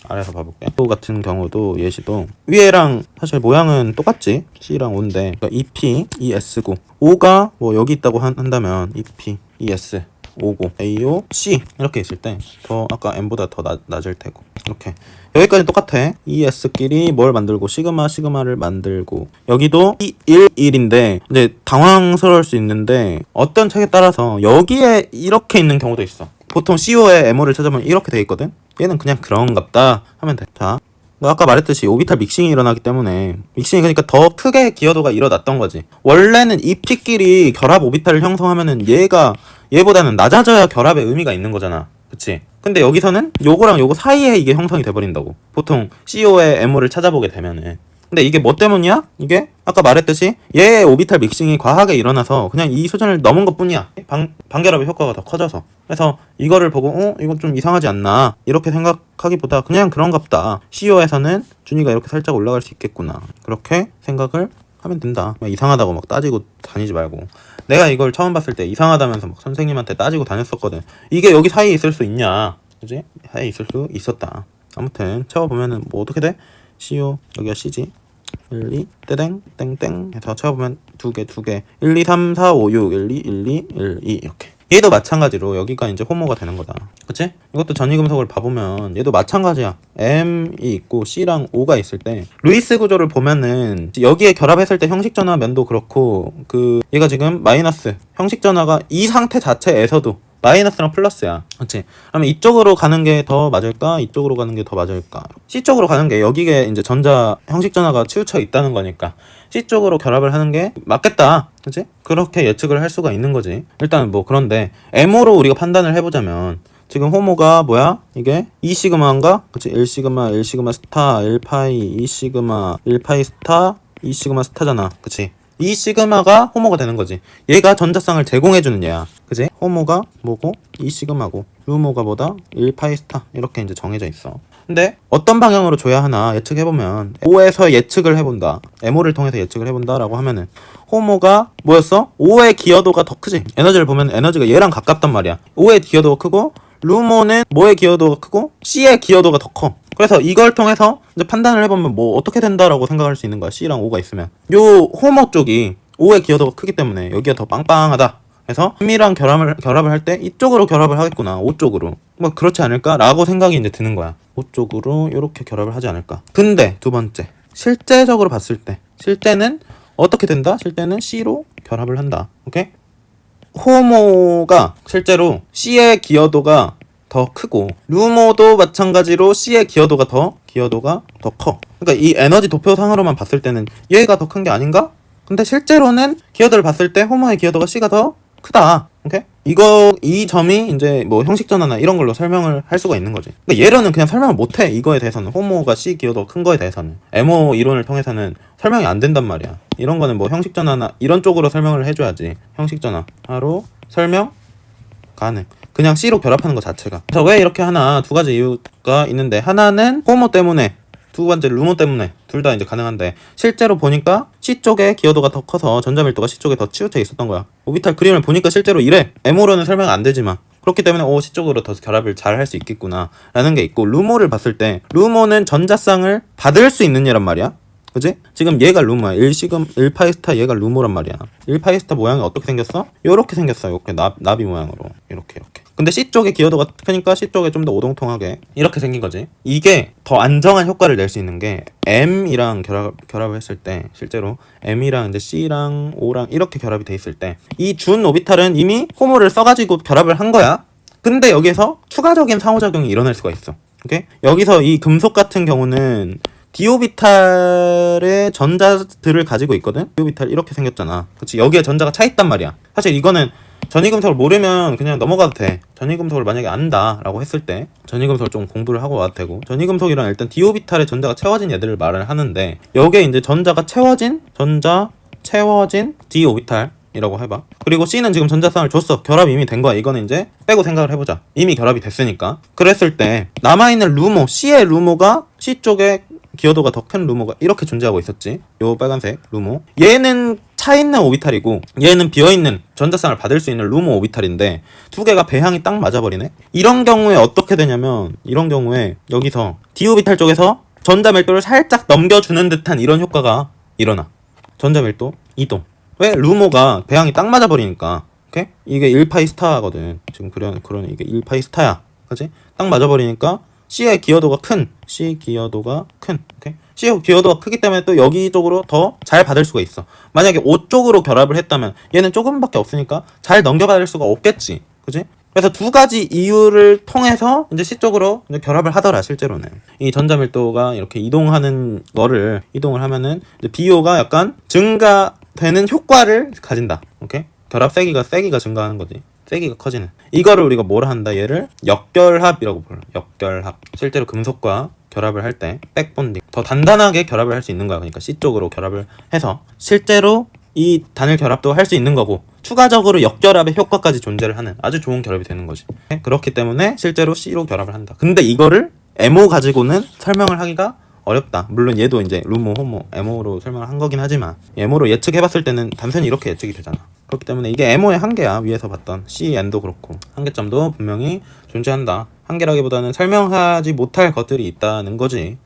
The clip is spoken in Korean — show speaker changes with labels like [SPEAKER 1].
[SPEAKER 1] 아래에서 봐볼게. 또 같은 경우도 예시도 위에랑 사실 모양은 똑같지. C랑 O인데 그러니까 EP, ES고 O가 뭐 여기 있다고 한다면 EP, ES, O고 AO, C 이렇게 있을 때 더 아까 M보다 더 낮을 테고 이렇게 여기까지 똑같아. ES끼리 뭘 만들고 시그마를 만들고 여기도 1, 1인데 이제 당황스러울 수 있는데 어떤 책에 따라서 여기에 이렇게 있는 경우도 있어. 보통 CO에 MO를 찾아보면 이렇게 돼 있거든. 얘는 그냥 그런갑다 하면 돼. 자, 뭐 아까 말했듯이 오비탈 믹싱이 일어나기 때문에 믹싱이 그러니까 더 크게 기여도가 일어났던 거지. 원래는 입티끼리 결합 오비탈을 형성하면은 얘보다는 낮아져야 결합의 의미가 있는 거잖아. 그치? 근데 여기서는 요거랑 요거 사이에 이게 형성이 돼버린다고. 보통 CO의 MO를 찾아보게 되면은. 근데 이게 뭐 때문이야? 이게 아까 말했듯이 얘의 오비탈 믹싱이 과하게 일어나서 그냥 이 수준을 넘은 것 뿐이야. 반결합의 효과가 더 커져서. 그래서 이거를 보고 이건 좀 이상하지 않나 이렇게 생각하기보다 그냥 그런갑다. CO에서는 준위가 이렇게 살짝 올라갈 수 있겠구나. 그렇게 생각을 하면 된다. 이상하다고 막 따지고 다니지 말고. 내가 이걸 처음 봤을 때 이상하다면서 막 선생님한테 따지고 다녔었거든. 이게 여기 사이에 있을 수 있냐? 그지? 사이에 있을 수 있었다. 아무튼 채워보면은 뭐 어떻게 돼? CO 여기가 C지. 1, 2 땡땡 땡땡 해서 채워보면 두 개 1, 2, 3, 4, 5, 6 1, 2, 1, 2, 1, 2 이렇게. 얘도 마찬가지로 여기가 이제 호모가 되는 거다. 그치? 이것도 전이금속을 봐보면 얘도 마찬가지야. M이 있고 C랑 O가 있을 때 루이스 구조를 보면은 여기에 결합했을 때 형식전화 면도 그렇고 얘가 지금 마이너스 형식전화가 이 상태 자체에서도 마이너스랑 플러스야. 그치? 그러면 이쪽으로 가는 게 더 맞을까? 이쪽으로 가는 게 더 맞을까? C쪽으로 가는 게 여기에 이제 전자 형식전화가 치우쳐 있다는 거니까 C쪽으로 결합을 하는 게 맞겠다. 그치? 그렇게 예측을 할 수가 있는 거지. 일단 뭐 그런데 MO로 우리가 판단을 해보자면 지금 호모가 뭐야? 이게 2시그마인가? 그치? 1시그마, 1시그마 스타, 1파이, 2시그마, 1파이 스타, 2시그마 스타잖아. 그치? 이 시그마가 호모가 되는 거지. 얘가 전자쌍을 제공해주는 얘야. 그지? 호모가 뭐고? 이 시그마고 루모가 뭐다? 1파이 스타 이렇게 이제 정해져 있어. 근데 어떤 방향으로 줘야 하나 예측해보면 O에서 예측을 해본다. MO를 통해서 예측을 해본다 라고 하면은 호모가 뭐였어? O의 기여도가 더 크지. 에너지를 보면 에너지가 얘랑 가깝단 말이야. O의 기여도가 크고 루모는 뭐의 기여도가 크고 C의 기여도가 더 커. 그래서 이걸 통해서 이제 판단을 해보면 뭐 어떻게 된다라고 생각할 수 있는 거야. C랑 O가 있으면 요 호모 쪽이 O의 기여도가 크기 때문에 여기가 더 빵빵하다. 그래서 M이랑 결합을 할 때 이쪽으로 결합을 하겠구나. O 쪽으로 뭐 그렇지 않을까? 라고 생각이 이제 드는 거야. O 쪽으로 이렇게 결합을 하지 않을까. 근데 두 번째 실제적으로 봤을 때 실제는 어떻게 된다? 실제는 C로 결합을 한다. 오케이? 호모가 실제로 C의 기여도가 더 크고 루모도 마찬가지로 C의 기여도가 더 커. 그러니까 이 에너지 도표상으로만 봤을 때는 얘가 더 큰 게 아닌가? 근데 실제로는 기여도를 봤을 때 호모의 기여도가 C가 더 크다. 오케이? 이 점이 이제 뭐 형식전화나 이런 걸로 설명을 할 수가 있는 거지. 그러니까 얘로는 그냥 설명을 못해. 이거에 대해서는 호모가 C 기여도가 큰 거에 대해서는 MO 이론을 통해서는 설명이 안 된단 말이야. 이런 거는 뭐 형식전화나 이런 쪽으로 설명을 해줘야지. 형식전화로 설명 가능. 그냥 C로 결합하는 것 자체가. 그래서 왜 이렇게 하나 두 가지 이유가 있는데 하나는 호모 때문에 두 번째 루모 때문에 둘 다 이제 가능한데 실제로 보니까 C 쪽에 기여도가 더 커서 전자밀도가 C 쪽에 더 치우쳐 있었던 거야. 오비탈 그림을 보니까 실제로 이래. MO로는 설명 안 되지만 그렇기 때문에 C 쪽으로 더 결합을 잘 할 수 있겠구나 라는 게 있고 루모를 봤을 때 루모는 전자쌍을 받을 수 있는 얘란 말이야. 그지? 지금 얘가 루모야. 1파이스타 얘가 루모란 말이야. 1파이스타 모양이 어떻게 생겼어? 요렇게 생겼어. 이렇게 나비 모양으로. 이렇게. 근데 C 쪽에 기여도가 크니까 C 쪽에 좀 더 오동통하게 이렇게 생긴 거지. 이게 더 안정한 효과를 낼 수 있는 게 M이랑 결합을 했을 때 실제로 M이랑 이제 C랑 O랑 이렇게 결합이 돼 있을 때 이 준 오비탈은 이미 호모를 써가지고 결합을 한 거야. 근데 여기서 추가적인 상호작용이 일어날 수가 있어. 오케이? 여기서 이 금속 같은 경우는 디오비탈의 전자들을 가지고 있거든? 디오비탈 이렇게 생겼잖아. 그치? 여기에 전자가 차 있단 말이야. 사실 이거는 전이금속을 모르면 그냥 넘어가도 돼. 전이금속을 만약에 안다 라고 했을 때 전이금속을 좀 공부를 하고 와도 되고 전이금속이란 일단 디오비탈의 전자가 채워진 얘들을 말을 하는데 여기에 이제 전자가 채워진 디오비탈 이라고 해봐. 그리고 C는 지금 전자쌍을 줬어. 결합이 이미 된 거야. 이거는 이제 빼고 생각을 해보자. 이미 결합이 됐으니까. 그랬을 때 남아있는 루모, C의 루모가 C 쪽에 기여도가 더 큰 루모가 이렇게 존재하고 있었지. 요 빨간색 루모. 얘는 차있는 오비탈이고 얘는 비어있는 전자쌍을 받을 수 있는 루모 오비탈인데 두 개가 배향이 딱 맞아버리네. 이런 경우에 어떻게 되냐면 이런 경우에 여기서 디오비탈 쪽에서 전자밀도를 살짝 넘겨주는 듯한 이런 효과가 일어나. 전자밀도 이동. 왜? 루모가 배양이 딱 맞아버리니까. 오케이? 이게 1파이 스타거든. 지금 그러니 이게 1파이 스타야. 그치? 딱 맞아버리니까 C의 기여도가 큰. C 기여도가 큰. 오케이? C 기여도가 크기 때문에 또 여기쪽으로 더 잘 받을 수가 있어. 만약에 O 쪽으로 결합을 했다면 얘는 조금밖에 없으니까 잘 넘겨받을 수가 없겠지. 그치? 그래서 두 가지 이유를 통해서 이제 C 쪽으로 이제 결합을 하더라, 실제로는. 이 전자밀도가 이렇게 이동하는 거를 이동을 하면은 이제 BO가 약간 증가되는 효과를 가진다. 오케이? 결합 세기가 증가하는 거지. 세기가 커지는. 이거를 우리가 뭐라 한다? 얘를 역결합이라고 불러. 역결합. 실제로 금속과 결합을 할 때 백본딩. 더 단단하게 결합을 할 수 있는 거야. 그러니까 C 쪽으로 결합을 해서 실제로 이 단일 결합도 할 수 있는 거고 추가적으로 역결합의 효과까지 존재를 하는 아주 좋은 결합이 되는 거지. 그렇기 때문에 실제로 C로 결합을 한다. 근데 이거를 MO 가지고는 설명을 하기가 어렵다. 물론 얘도 이제 루모, 호모, MO로 설명을 한 거긴 하지만 MO로 예측해봤을 때는 단순히 이렇게 예측이 되잖아. 그렇기 때문에 이게 MO의 한계야. 위에서 봤던 CN도 그렇고 한계점도 분명히 존재한다. 한계라기보다는 설명하지 못할 것들이 있다는 거지.